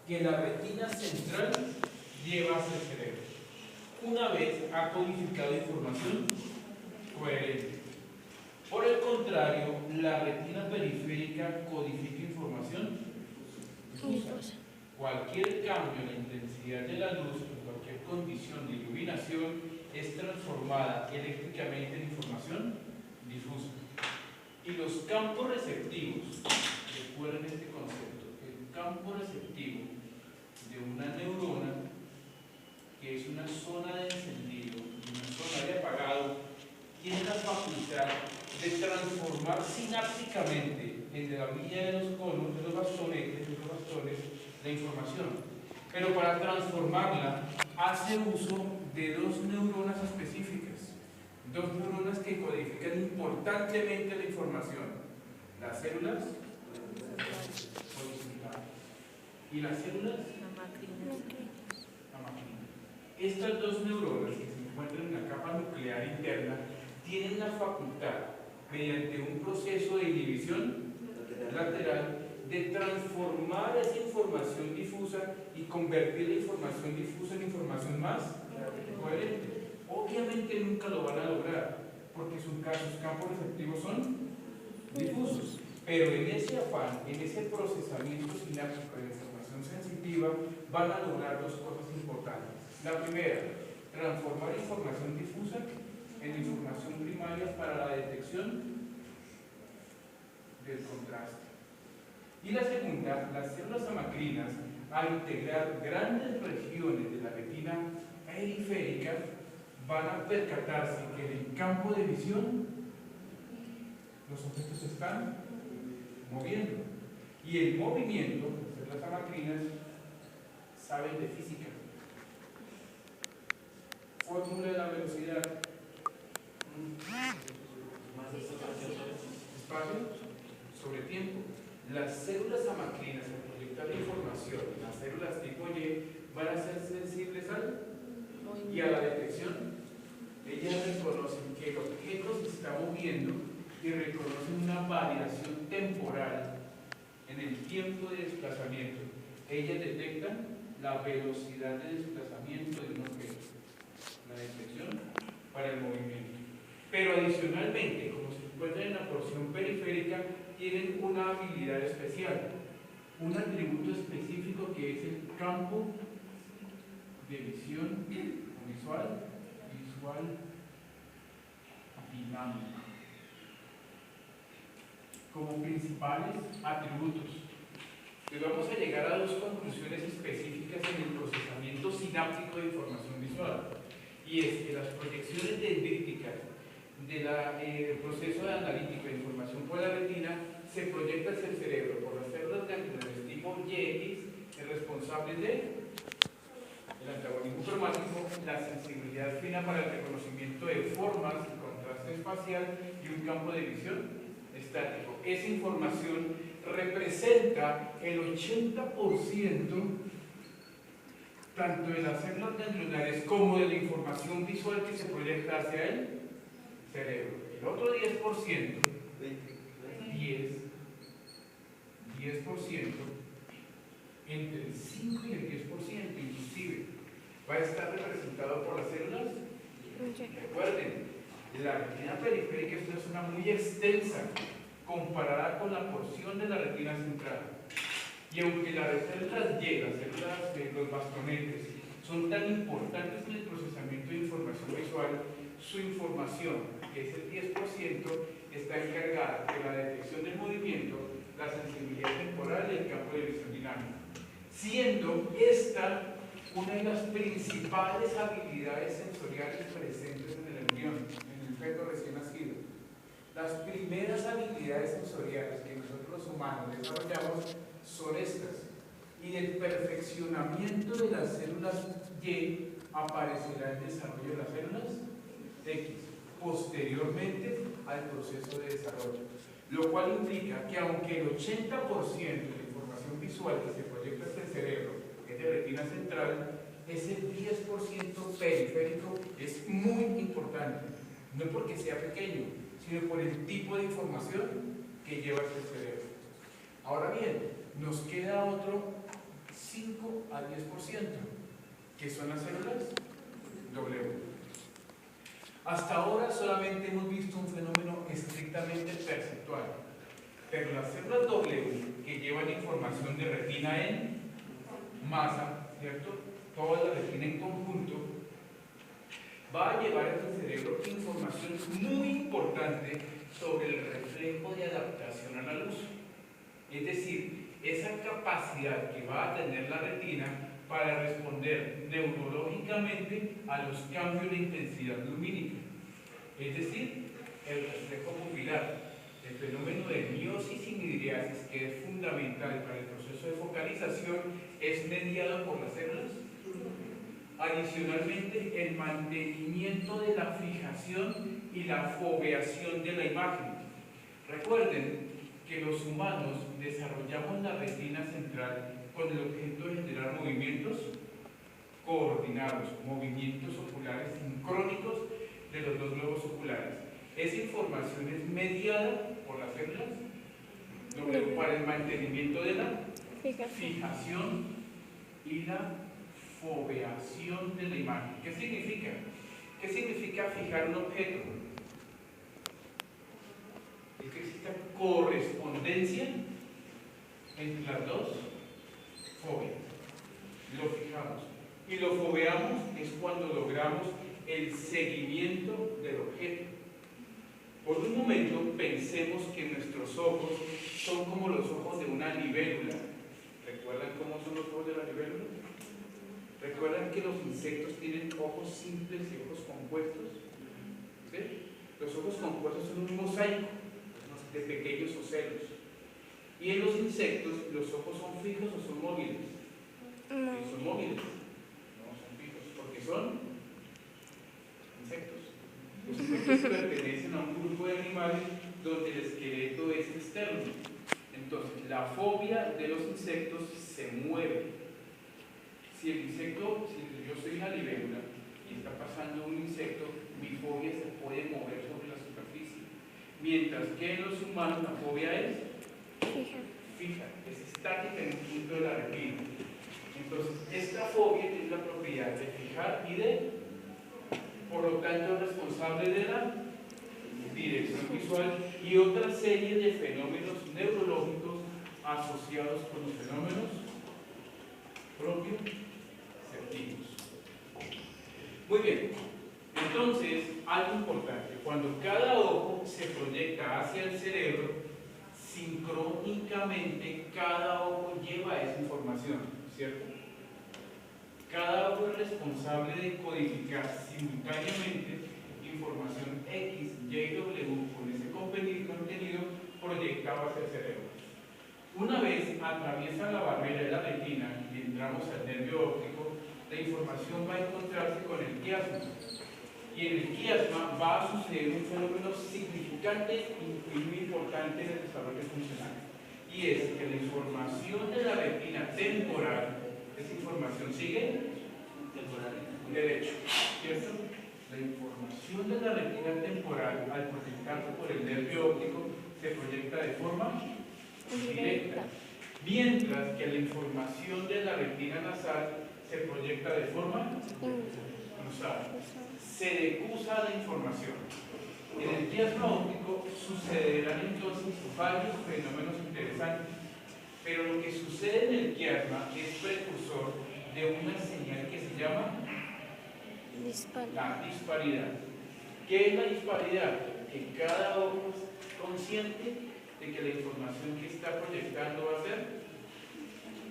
que la retina central lleva hacia el cerebro, una vez ha codificado información coherente. Por el contrario, la retina periférica codifica información difusa. Cualquier cambio en la intensidad de la luz en cualquier condición de iluminación es transformada eléctricamente en información difusa. Y los campos receptivos, recuerden este concepto, el campo receptivo de una neurona, que es una zona de encendido y una zona de apagado, tiene la facultad de transformar sinápticamente en la vía de los conos, de los bastones, la información. Pero para transformarla hace uso de dos neuronas específicas, dos neuronas que codifican importantemente la información: las células y las células la macrina. Estas dos neuronas que se encuentran en la capa nuclear interna tienen la facultad, mediante un proceso de inhibición lateral, de transformar esa información difusa y convertir la información difusa en información más coherente. Obviamente nunca lo van a lograr, porque sus campos receptivos son difusos, pero en ese afán, en ese procesamiento sináptico de información sensitiva, van a lograr dos cosas importantes. La primera, transformar información difusa en información primaria para la detección del contraste. Y la segunda, las células amacrinas, al integrar grandes regiones de la retina periférica, van a percatarse que en el campo de visión los objetos se están moviendo. Y el movimiento, las células amacrinas saben de física. Fórmula de la velocidad. Espacio sobre tiempo. Las células amacrinas, al proyectar la información, las células tipo Y, van a ser sensibles y a la detección. Ellas reconocen que el objeto se está moviendo y reconocen una variación temporal en el tiempo de desplazamiento. Ellas detectan la velocidad de desplazamiento de un objeto, la detección para el movimiento. Pero adicionalmente, como se encuentran en la porción periférica, tienen una habilidad especial, un atributo específico que es el campo de visión visual dinámico. Como principales atributos, pues vamos a llegar a dos conclusiones específicas en el procesamiento sináptico de información visual, y es que las proyecciones dendríticas del proceso analítico de información por la retina se proyecta hacia el cerebro por las células ganglionares tipo YX, responsables de el antagonismo cromático, la sensibilidad fina para el reconocimiento de formas, el contraste espacial y un campo de visión estático. Esa información representa el 80% tanto de las células ganglionares como de la información visual que se proyecta hacia el cerebro. El otro 10%, 10%, entre el 5 y el 10% inclusive, va a estar representado por las células. Recuerden, la retina periférica es una zona muy extensa comparada con la porción de la retina central. Y aunque las células Y, las células de los bastonetes, son tan importantes en el procesamiento de información visual, su información, que es el 10%, está encargada de la detección del movimiento, la sensibilidad temporal y el campo de visión dinámico, siendo esta una de las principales habilidades sensoriales presentes en el embrión, en el feto recién nacido. Las primeras habilidades sensoriales que nosotros los humanos desarrollamos son estas, y el perfeccionamiento de las células Y aparecerá el desarrollo de las células X, posteriormente al proceso de desarrollo, lo cual implica que aunque el 80% de la información visual que se proyecta hacia el cerebro es de retina central, ese 10% periférico es muy importante, no porque sea pequeño, sino por el tipo de información que lleva hacia el cerebro. Ahora bien, nos queda otro 5% al 10%, que son las células W. Hasta ahora solamente hemos visto un fenómeno estrictamente perceptual, pero las células W, que llevan información de retina en masa, ¿cierto? Toda la retina en conjunto, va a llevar a tu cerebro información muy importante sobre el reflejo de adaptación a la luz. Es decir, esa capacidad que va a tener la retina para responder neurológicamente a los cambios de intensidad lumínica. Es decir, el reflejo pupilar, el fenómeno de miosis y midriasis, que es fundamental para el proceso de focalización, es mediado por las células. Adicionalmente, el mantenimiento de la fijación y la foveación de la imagen. Recuerden que los humanos desarrollamos la retina central con el objeto de generar movimientos coordinados, movimientos oculares sincrónicos de los dos globos oculares. Esa información es mediada por las células para el mantenimiento de la fijación y la foveación de la imagen. ¿Qué significa? ¿Qué significa fijar un objeto? Es que exista correspondencia entre las dos foveas. Lo fijamos. Y lo foveamos es cuando logramos el seguimiento del objeto. Por un momento pensemos que nuestros ojos son como los ojos de una libélula. ¿Recuerdan cómo son los ojos de la libélula? ¿Recuerdan que los insectos tienen ojos simples y ojos compuestos? ¿Sí? Los ojos compuestos son un mosaico de pequeños ocelos. Y en los insectos, ¿los ojos son fijos o son móviles? No. Son móviles, no son fijos, porque son insectos. Los insectos pertenecen a un grupo de animales donde el esqueleto es externo. Entonces, la fobia de los insectos se mueve. Si el insecto, si yo soy una libélula y está pasando un insecto, mi fobia se puede mover sobre la superficie. Mientras que en los humanos la fobia es fija, es estática en un punto de la retina. Entonces, esta fobia tiene la propiedad de fijar y de, por lo tanto, es responsable de la dirección visual y otra serie de fenómenos neurológicos asociados con los fenómenos propioceptivos. Muy bien, entonces, algo importante, cuando cada ojo se proyecta hacia el cerebro, sincrónicamente cada ojo lleva esa información, ¿cierto? Cada ojo es responsable de codificar simultáneamente información X, Y, W con ese contenido proyectado hacia el cerebro. Una vez atraviesa la barrera de la retina y entramos al nervio óptico, la información va a encontrarse con el quiasma. Y en el quiasma va a suceder un fenómeno significante y muy importante en el desarrollo funcional. Y es que la información de la retina temporal, esa información sigue derecho, ¿cierto? La información de la retina temporal, al proyectarse por el nervio óptico, se proyecta de forma directa, mientras que la información de la retina nasal se proyecta de forma cruzada. Se decusa la información. En el quiasma óptico sucederán entonces varios fenómenos interesantes, pero lo que sucede en el quiasma es precursor de una señal que se llama la disparidad. ¿Qué es la disparidad? Que cada ojo es consciente de que la información que está proyectando va a ser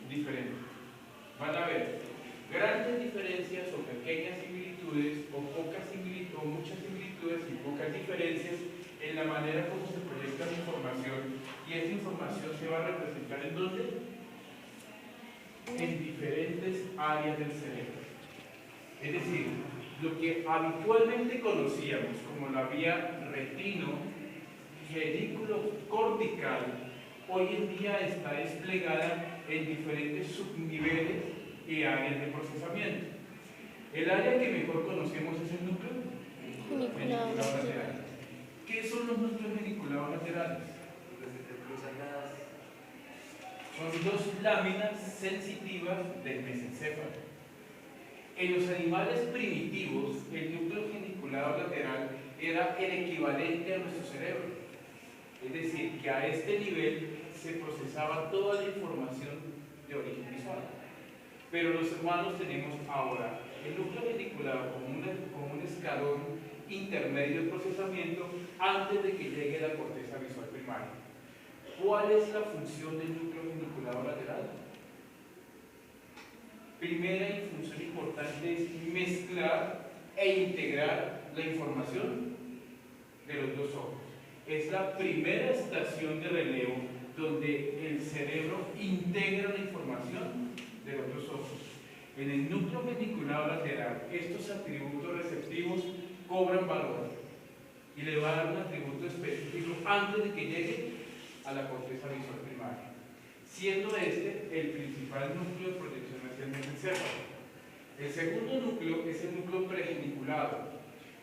diferente. Van a haber grandes diferencias o pequeñas similitudes o pocas similitudes o muchas similitudes y pocas diferencias en la manera como se proyecta la información, y esa información se va a representar ¿en dónde? En diferentes áreas del cerebro. Es decir, lo que habitualmente conocíamos como la vía retino-geniculo cortical, hoy en día está desplegada en diferentes subniveles y áreas de procesamiento. El área que mejor conocemos es el núcleo geniculado lateral. ¿Qué son los núcleos geniculados laterales? Son dos láminas sensitivas del mesencéfalo. En los animales primitivos, el núcleo geniculado lateral era el equivalente a nuestro cerebro. Es decir, que a este nivel se procesaba toda la información de origen visual. Pero los humanos tenemos ahora el núcleo geniculado como un escalón intermedio de procesamiento antes de que llegue la corteza visual primaria. ¿Cuál es la función del núcleo geniculado lateral? Primera función importante es mezclar e integrar la información de los dos ojos. Es la primera estación de relevo donde el cerebro integra la información de los dos ojos. En el núcleo geniculado lateral, estos atributos receptivos cobran valor y le va a dar un atributo específico antes de que llegue a la corteza visual primaria, siendo este el principal núcleo de proyección hacia el mesencéfalo. El segundo núcleo es el núcleo pregeniculado.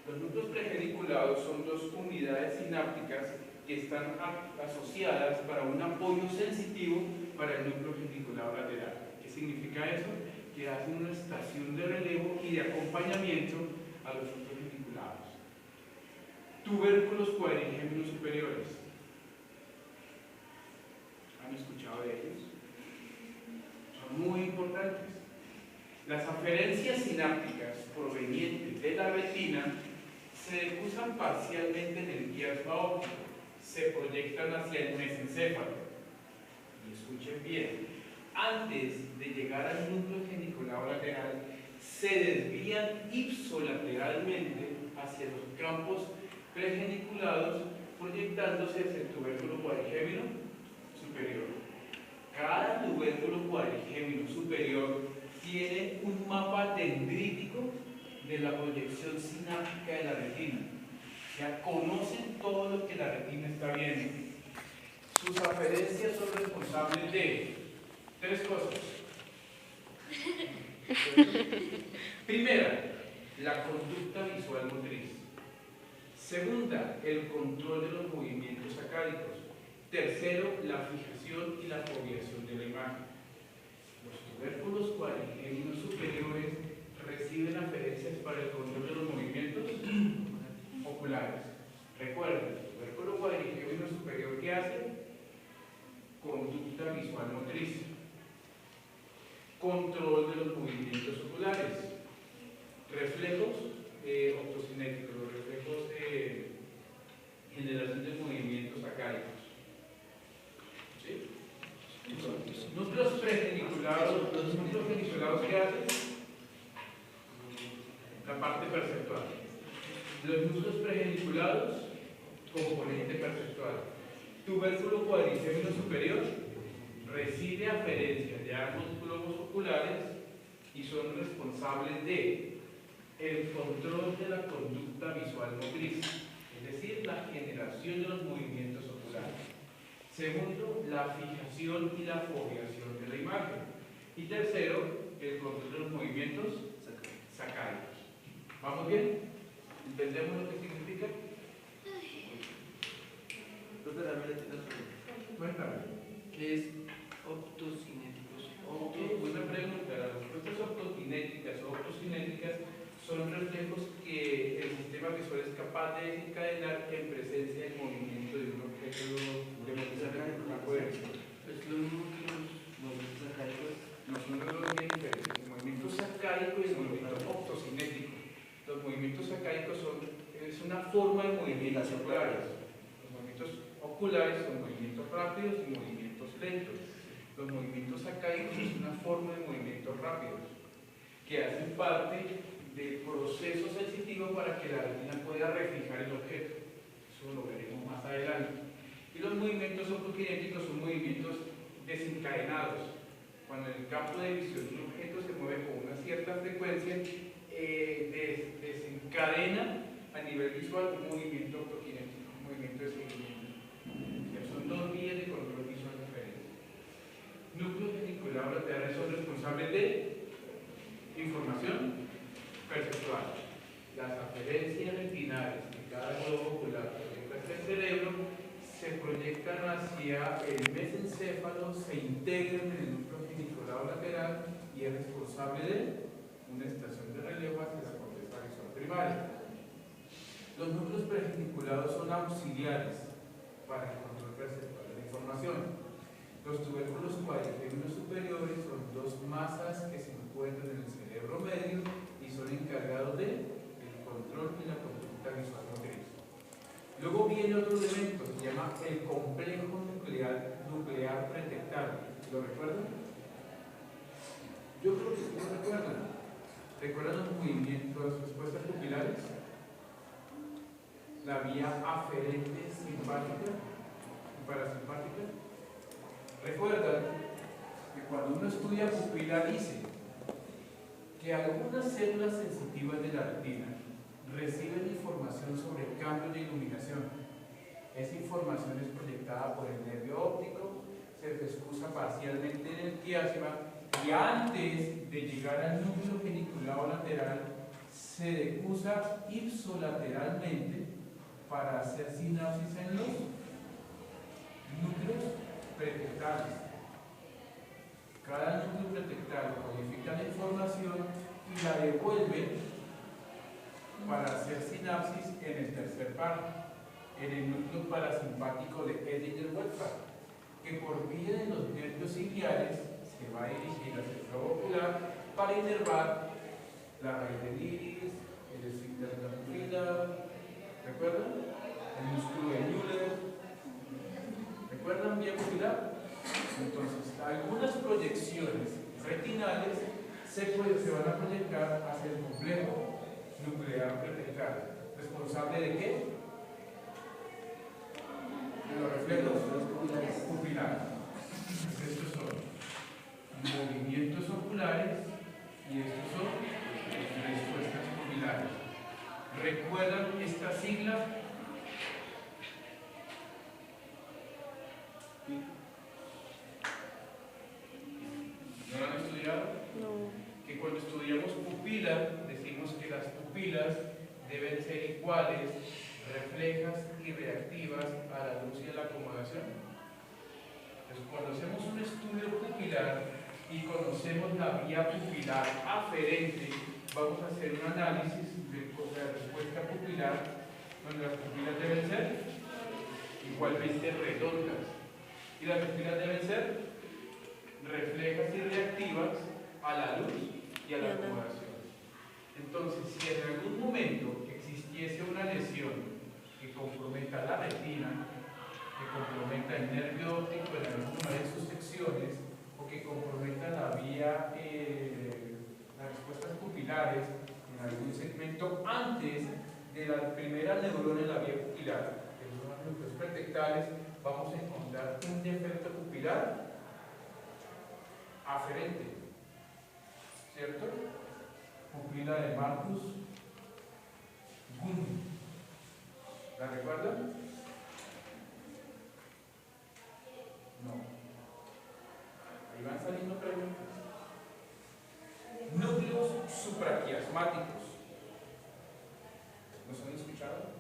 Los núcleos pregeniculados son dos unidades sinápticas que están asociadas para un apoyo sensitivo para el núcleo geniculado lateral. ¿Qué significa eso? Que hacen una estación de relevo y de acompañamiento a los núcleos geniculados. Tubérculos cuadrigémenos superiores. ¿Han escuchado de ellos? Son muy importantes. Las aferencias sinápticas provenientes de la retina se decusan parcialmente en el quiasma óptico, se proyectan hacia el mesencéfalo. Y escuchen bien, antes de llegar al núcleo geniculado lateral, se desvían ipsolateralmente hacia los campos pregeniculados, proyectándose hacia el tubérculo cuadrigémino superior. Cada tubérculo cuadrigémino superior tiene un mapa dendrítico de la proyección sináptica de la retina. Ya conocen todo lo que la retina está viendo. Sus aferencias son responsables de tres cosas. Primera, la conducta visual motriz. Segunda, el control de los movimientos sacádicos. Tercero, la fijación y la foveación de la imagen. Los tubérculos cuadrigémenos superiores reciben aferencias para el control de los movimientos oculares. Recuerden, el tubérculo cuadrigémeno superior, ¿qué hace? Conducta visual motriz. Control de los movimientos oculares. Reflejos optocinéticos, los reflejos de generación de movimientos sacádicos. ¿Sí? Núcleos pregeniculados, los núcleos geniculados, ¿qué hacen? La parte perceptual. Los núcleos pregeniculados, componente perceptual. Tubérculo cuadrigémeno superior recibe aferencias de ambos globos oculares y son responsables de el control de la conducta visual motriz, es decir, la generación de los movimientos oculares. Segundo, la fijación y la foveación de la imagen. Y tercero, el control de los movimientos sacádicos. ¿Vamos bien? ¿Entendemos lo que significa? Cuéntame. ¿Qué es optocinéticos? Buena pregunta. Las respuestas optocinéticas o optocinéticas son reflejos que el sistema visual es capaz de desencadenar en presencia del movimiento de un objeto de movimiento fuerza. Es lo mismo que los movimientos sacádicos. No son los dos bien diferentes. El movimiento sacádico y el movimiento optocinético. Los movimientos sacádicos es una forma de movimientos oculares. Los movimientos oculares son movimientos rápidos y movimientos lentos. Los movimientos sacádicos es una forma de movimientos rápidos que hacen parte del proceso sensitivo para que la retina pueda refijar el objeto. Eso lo veremos más adelante. Y los movimientos optokinéticos son movimientos desencadenados. Cuando el campo de visión de un objeto se mueve con una cierta frecuencia, desencadena a nivel visual un movimiento optokinético, un movimiento de seguimiento. Son dos vías de control visual diferentes. Núcleos geniculados laterales son responsables de información perceptual. Las aferencias retinales de cada globo ocular que proyecta el cerebro se proyectan hacia el mesencéfalo, se integran en el núcleo geniculado lateral y es responsable de una estación de relevo hacia la corteza visual primaria. Los núcleos pregeniculados son auxiliares para el control perceptual de la información. Los tubérculos cuadrigémenos superiores son dos masas que se encuentran en el cerebro medio y son encargados del control y la conducta visual motriz. Luego viene otro elemento, se llama el complejo nuclear pretectal. ¿Lo recuerdan? Yo creo que sí lo recuerdan. ¿Recuerdan los movimientos, respuestas pupilares? La vía aferente simpática y parasimpática. Recuerdan que cuando uno estudia pupila dice que algunas células sensitivas de la retina reciben información sobre cambios de iluminación. Esa información es proyectada por el nervio óptico, se excusa parcialmente en el quiasma y antes de llegar al núcleo geniculado lateral se decusa ipsolateralmente para hacer sinapsis en los núcleos pretectales. Cada núcleo pretectal codifica la información y la devuelve para hacer sinapsis en el tercer par, en el núcleo parasimpático de Edinger-Westphal, que por vía de los nervios ciliares se va a dirigir hacia el globo ocular para inervar la raíz del iris, el esfínter de la pupila. ¿Recuerdan? El músculo de Müller. ¿Recuerdan vía pupilar? Entonces, algunas proyecciones retinales se van a proyectar hacia el complejo nuclear pretectal. ¿Responsable de qué? De los reflejos pupilares. Estos son movimientos oculares y estos son respuestas pupilares. ¿Recuerdan esta sigla? ¿No la han estudiado? No. Que cuando estudiamos pupila, decimos que las pupilas deben ser iguales, reflejas y reactivas a la luz y a la acomodación. Entonces, cuando hacemos un estudio pupilar y conocemos la vía pupilar aferente, vamos a hacer un análisis de la respuesta pupilar, donde las pupilas deben ser igualmente redondas y las pupilas deben ser reflejas y reactivas a la luz y a la acomodación. Entonces, si en algún momento existiese una lesión que comprometa la retina, que comprometa el nervio óptico en alguna de sus secciones, o que comprometa la vía, las respuestas pupilares en algún segmento antes de la primera neurona en la vía pupilar, que son los núcleos pretectales, vamos a encontrar un defecto pupilar aferente, ¿cierto? Pupila de Marcus Gunn. ¿La recuerdan? No. Ahí van saliendo preguntas. Núcleos supraquiasmáticos. ¿Los han escuchado?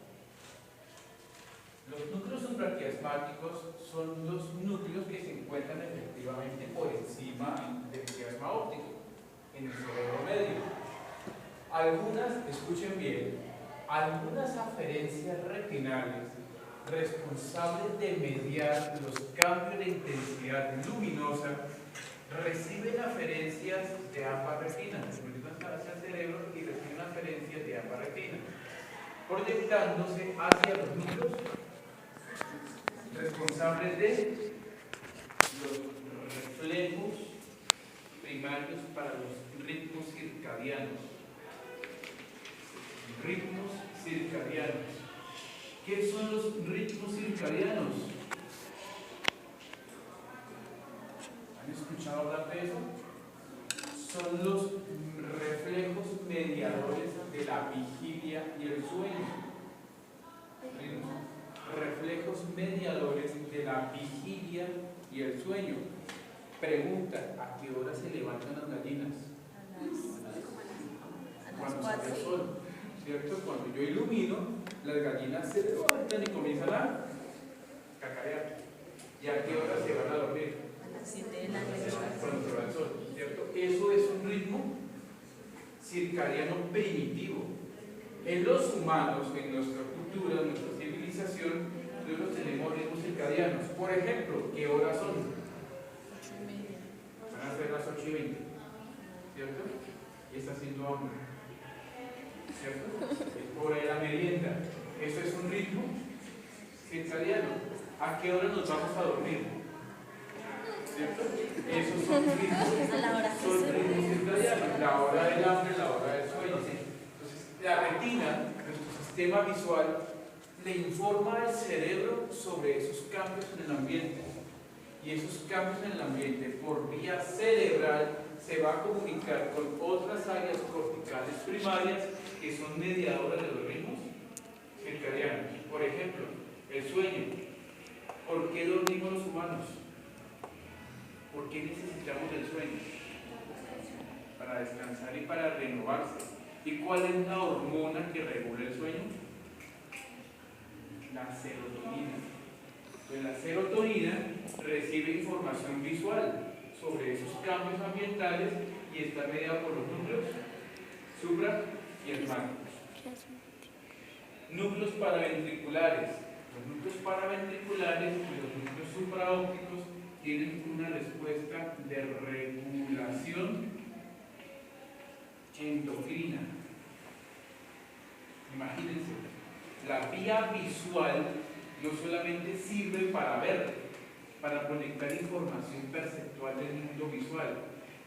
Los núcleos supraquiasmáticos son los núcleos que se encuentran efectivamente por encima del quiasma óptico, en el cerebro medio. Algunas, escuchen bien, algunas aferencias retinales responsables de mediar los cambios de intensidad luminosa reciben aferencias de ambas retinas, se proyectan hacia el cerebro y reciben aferencias de ambas retinas, proyectándose hacia los núcleos responsables de los reflejos primarios para los ritmos circadianos. Ritmos circadianos. ¿Qué son los ritmos circadianos? ¿Han escuchado hablar de eso? Son los reflejos mediadores de la vigilia y el sueño. Reflejos mediadores de la vigilia y el sueño. Pregunta, ¿a qué hora se levantan las gallinas? Cuando sale el sol, ¿cierto? Cuando yo ilumino, las gallinas se levantan y comienzan a cacar. cacarear. ¿Y a qué hora se van a dormir? A las 7 de la noche. Cuando se va el sol, ¿cierto? Eso es un ritmo circadiano primitivo. En los humanos, en nuestra cultura, en nuestra civilización, nosotros tenemos ritmos circadianos. Por ejemplo, ¿qué horas son? 8:30. Van a ser las 8:20, ¿cierto? Y está haciendo hambre, ¿cierto? Es por ahí la merienda. Eso es un ritmo circadiano. ¿A qué hora nos vamos a dormir? ¿Cierto? Esos son ritmos, A la hora que son se ritmos circadianos. La hora del hambre, la hora del sueño. Entonces, la retina, nuestro sistema visual, le informa al cerebro sobre esos cambios en el ambiente. Y esos cambios en el ambiente, por vía cerebral, se va a comunicar con otras áreas corticales primarias que son mediadoras de los ritmos circadianos. Por ejemplo, el sueño. ¿Por qué dormimos los humanos? ¿Por qué necesitamos el sueño? Para descansar y para renovarse. ¿Y cuál es la hormona que regula el sueño? La serotonina. Pues la serotonina recibe información visual sobre esos cambios ambientales y está mediada por los núcleos supra y esmáticos. Núcleos paraventriculares. Los núcleos paraventriculares y los núcleos supraópticos tienen una respuesta de regulación endocrina. Imagínense, la vía visual no solamente sirve para ver, para conectar información perceptual del mundo visual,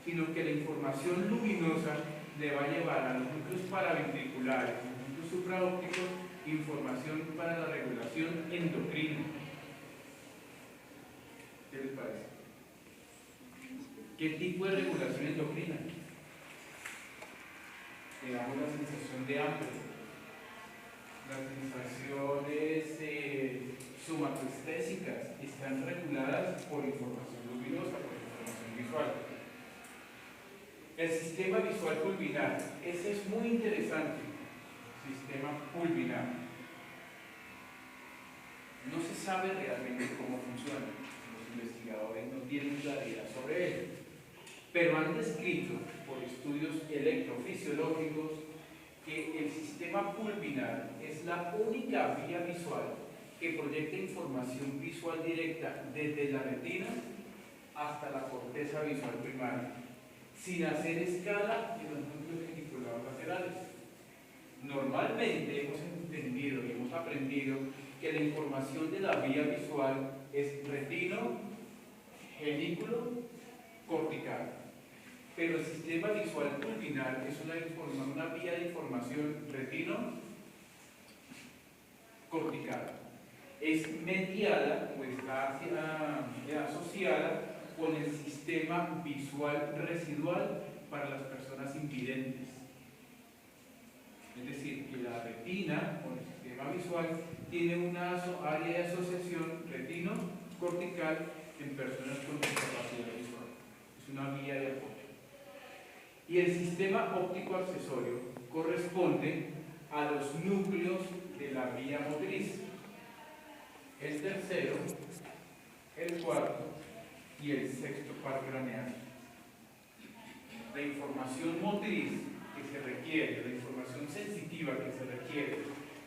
sino que la información luminosa le va a llevar a los núcleos paraventriculares, a los núcleos supraópticos, información para la regulación endocrina. ¿Qué les parece? ¿Qué tipo de regulación endocrina? Te damos la sensación de hambre, las sensaciones somatoestésicas están reguladas por información luminosa, por información visual. El sistema visual pulvinar, ese es muy interesante. Sistema pulvinar. No se sabe realmente cómo funciona. Los investigadores no tienen claridad sobre ello, pero han descrito por estudios electrofisiológicos que el sistema pulvinar es la única vía visual que proyecta información visual directa desde la retina hasta la corteza visual primaria, sin hacer escala en los núcleos geniculados laterales. Normalmente hemos entendido y hemos aprendido que la información de la vía visual es retino, genículo, cortical. Pero el sistema visual pulvinar es una vía de información retino, cortical. Es mediada o está asociada con el sistema visual residual para las personas invidentes. Es decir, que la retina o el sistema visual tiene una área de asociación retino-cortical en personas con discapacidad visual. Es una vía de apoyo. Y el sistema óptico accesorio corresponde a los núcleos de la vía motriz. El tercero, el cuarto y el sexto par craneal. La información motriz que se requiere, la información sensitiva que se requiere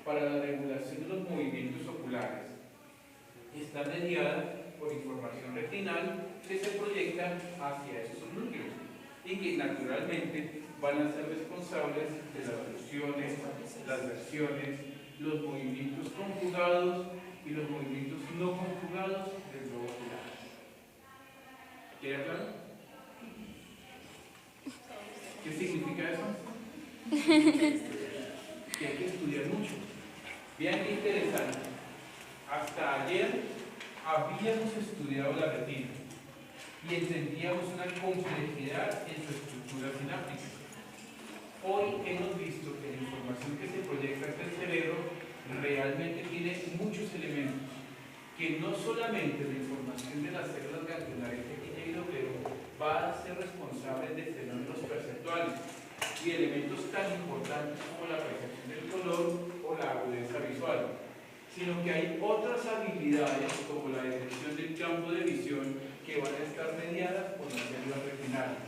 para la regulación de los movimientos oculares, está mediada por información retinal que se proyecta hacia esos núcleos y que naturalmente van a ser responsables de las fusiones, las versiones, los movimientos conjugados y los movimientos no conjugados del globo ocular. ¿Queda claro? ¿Qué significa eso? Que hay que estudiar mucho. Vean qué interesante. Hasta ayer habíamos estudiado la retina y entendíamos una complejidad en su estructura sináptica. Hoy hemos visto que la información que se proyecta hacia el cerebro realmente tiene muchos elementos, que no solamente la información de las células ganglionares pequeñas y doblero va a ser responsable de fenómenos perceptuales y elementos tan importantes como la percepción del color o la agudeza visual, sino que hay otras habilidades como la detección del campo de visión que van a estar mediadas por las células retinales.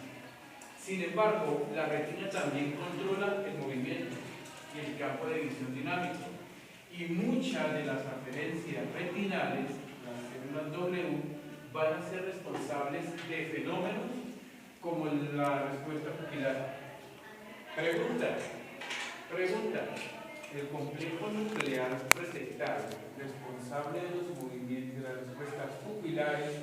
Sin embargo, la retina también controla el movimiento y el campo de visión dinámico. Y muchas de las aferencias retinales, las células W, van a ser responsables de fenómenos como la respuesta pupilar. Pregunta. El complejo nuclear receptor responsable de los movimientos de las respuestas pupilares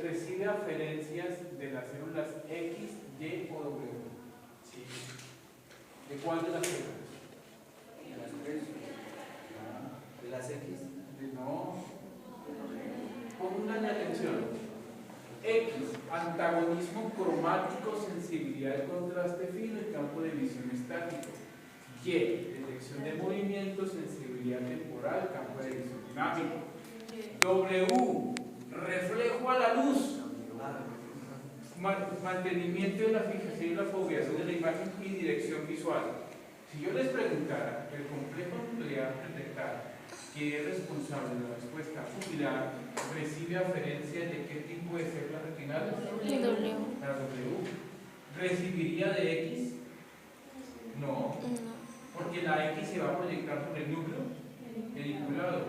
recibe aferencias de las células X, Y o W. ¿Sí? ¿De cuál de las células? De las tres. De las X. No. Pongan atención. X, antagonismo cromático, sensibilidad de contraste fino y campo de visión estático. Y, detección de movimiento, sensibilidad temporal, campo de visión dinámico. W, reflejo a la luz, mantenimiento de la fijación y la fobiación de la imagen y dirección visual. Si yo les preguntara el complejo nuclear detectar que es responsable de la respuesta pupilar, recibe aferencia de qué tipo de células retinales? W. La W. ¿Recibiría de X? No, porque la X se va a proyectar por el núcleo pediculado.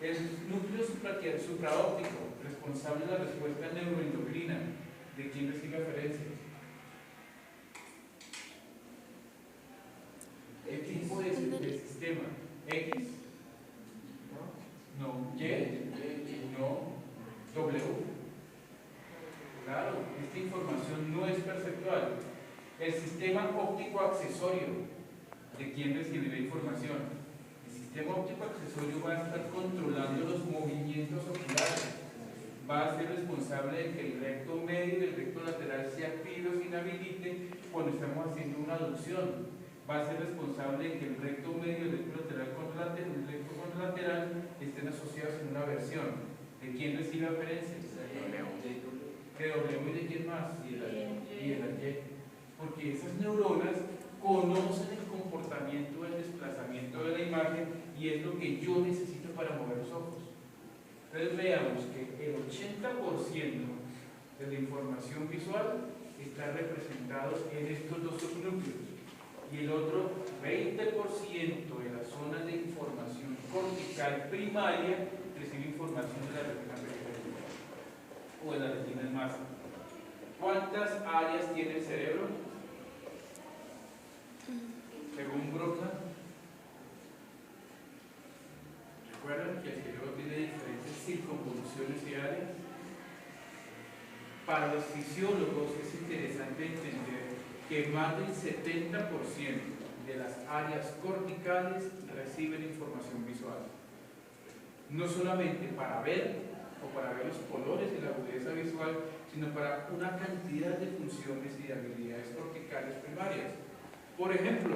El núcleo supraóptico, responsable de la respuesta neuroendocrina. ¿De quién recibe aferencia? ¿Qué tipo de sistema? ¿X? No. ¿Y? No. ¿W? Claro, esta información no es perceptual. El sistema óptico accesorio, ¿de quién recibirá información? El sistema óptico accesorio va a estar controlando los movimientos oculares. Va a ser responsable de que el recto medio y el recto lateral se active o se inhabilite cuando estamos haciendo una aducción. Va a ser responsable de que el recto medio y el recto lateral estén asociados en una versión. ¿De quién recibe aferencias? ¿De W y de quién más? Y de la Y. Porque esas neuronas conocen el comportamiento del desplazamiento de la imagen y es lo que yo necesito para mover los ojos. Entonces veamos que el 80% de la información visual está representado en estos dos subnúcleos y el otro 20% de la zona de información cortical primaria recibe información de la retina periférica o de la retina en masa. ¿Cuántas áreas tiene el cerebro? Según Broca, ¿recuerdan que el cerebro tiene diferentes circunvoluciones y áreas? Para los fisiólogos es interesante entender que más del 70% de las áreas corticales reciben información visual. No solamente para ver o para ver los colores y la agudeza visual, sino para una cantidad de funciones y de habilidades corticales primarias. Por ejemplo,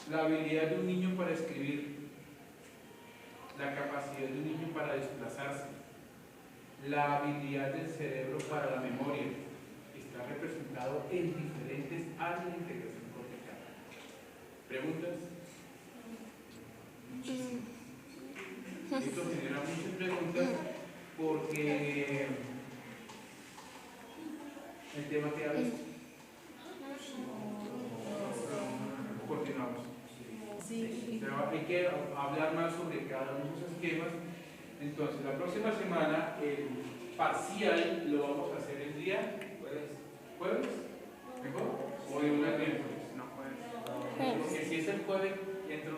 la habilidad de un niño para escribir, la capacidad de un niño para desplazarse, la habilidad del cerebro para la memoria, está representado en diferentes áreas de integración cortical. ¿Preguntas? Muchísimas. Esto genera muchas preguntas porque el tema que habla. Continuamos. Sí. Pero hay que hablar más sobre cada uno de esos esquemas. Entonces, la próxima semana el parcial lo vamos a hacer el día jueves. ¿Mejor? ¿O de una miércoles? No, jueves. Porque si es el jueves, entro el